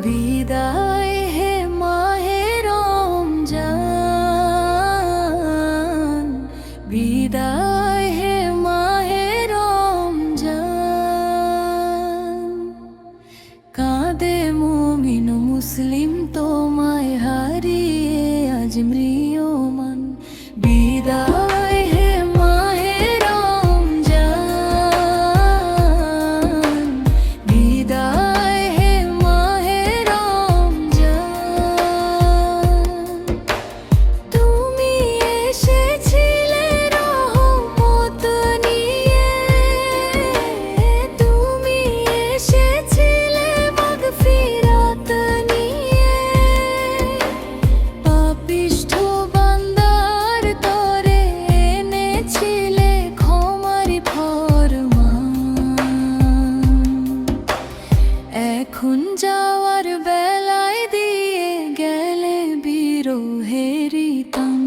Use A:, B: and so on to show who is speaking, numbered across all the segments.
A: বিদায় হে মাহে রমজান, বিদায় হে মাহে রমজান। কাঁদে মুমিন মুসলিম তোমায় হারিয়ে আজ ম্রিয়মান। বিদায় হে মাহে রমজান, বিদায় হে মাহে রমজান। তুমি এসেছিলে রহমত নিয়ে, তুমি এসেছিলে মাগফিরাত নিয়ে। পাপিষ্ঠ বান্দার তরে এনেছিলে ক্ষমার ফরমান। এখন যাওয়ার বেলায় দিয়ে গেলে বিরহেরি টান।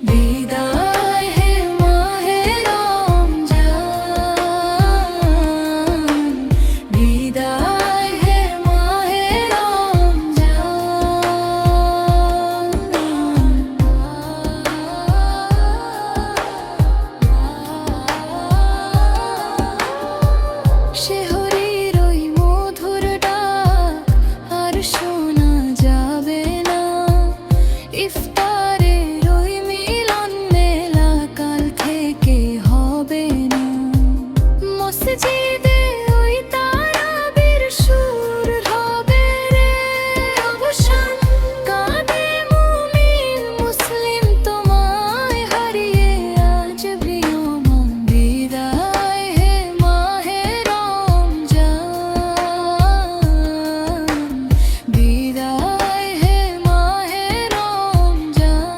A: বিদায় হে মাহে রমজান, বিদায় হে মাহে রমজান। শেহরির ওই মধুর ডাক আর শোনা যাবে না। ইফতারের ওই মিলন মেলা কাল থেকে হবে না। মসজিদে ওই তারাবির সুর হবে রে অবসান। কাঁদে মুমিন মুসলিম তোমায় হারিয়ে আজ ম্রিয়মান। বিদায় হে মাহে রমজান, বিদায় হে মাহে রমজান।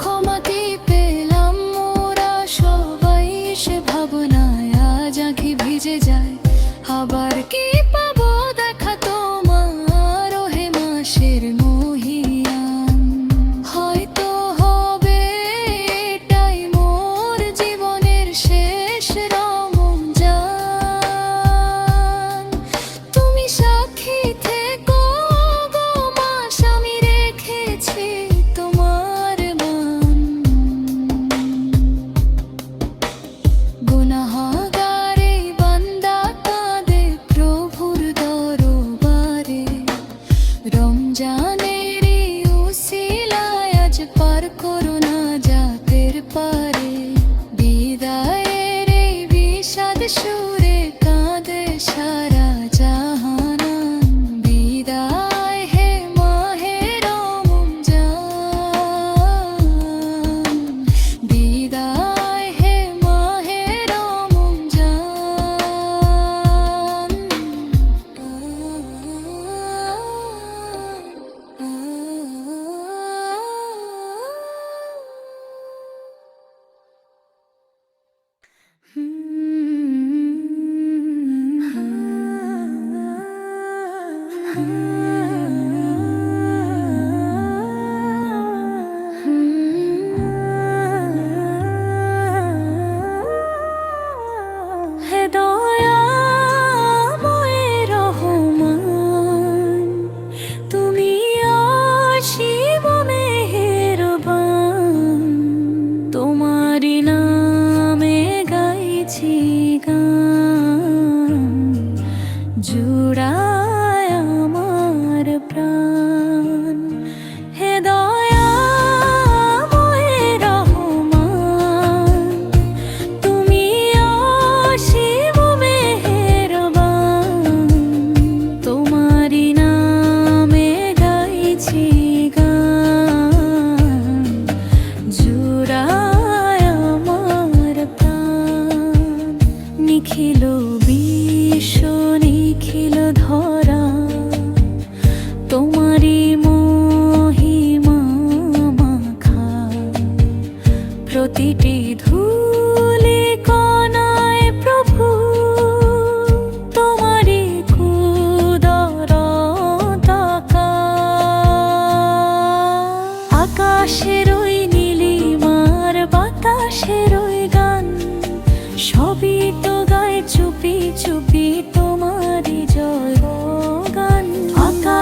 A: ক্ষমা কি পেলাম মোরা সবাই, সে ভাবনায় আজ আঁখি ভিজে যায়। আবার কি পাবো দেখা তোমার ওহে মাসের মহিয়ান। হয়তো হবে এটাই মোর জীবনের শেষ রমজান। তুমি সাক্ষী থেকো গো মাস, আমি রেখেছি তোমার মান। গুনাহগার এই বান্দা কাঁদে প্রভুর দরবারে। রমজানের এই উসিলায় আজ পার করো না জাতের পারে। বিদায়ের এই বিষাদ সুরে কাঁদে সারা জাহানান। বিদায় হে মাহে রমজান, বিদায় হে মাহে রমজান। হে দয়াময় রহমান, তুমি অসীম মেহেরবান। তোমারি নামে গাইছি গান, জুড়ায় আমার প্রাণ। হে দয়াময় রহমান, তুমি অসীম মেহেরবান। তোমারি নামে গাইছি গান, জুড়ায় আমার প্রাণ। নিখিল বিশ্ব নিখিল ধর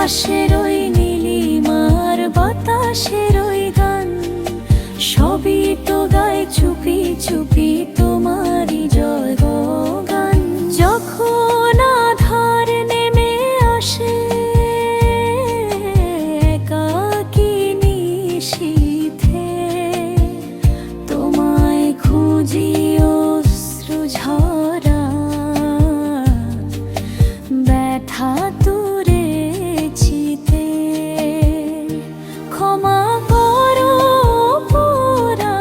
A: আকাশের ওই নীলিমার বাতাসের ওই গান, সবই তো গায় চুপি চুপি তোমারই জয়গান। যখন আধার নেমে আসে একাকী নিশীথে, তোমায় খুঁজি অশ্রু ঝরা, ব্যথা তুরে চিতে। ক্ষমা করো অপরাধর,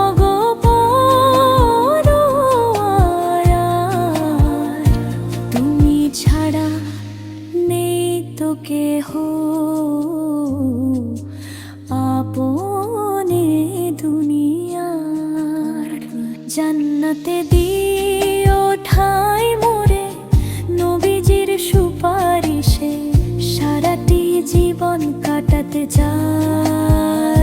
A: ওগো পরোয়ার, তুমি ছাড়া নেই তো কেহ আপনে দুনিয়ার। জান্নাতে দিও ঠাঁই মোরে নবীজির সুপারিশে, সারাটি জীবন কাটাতে চাই।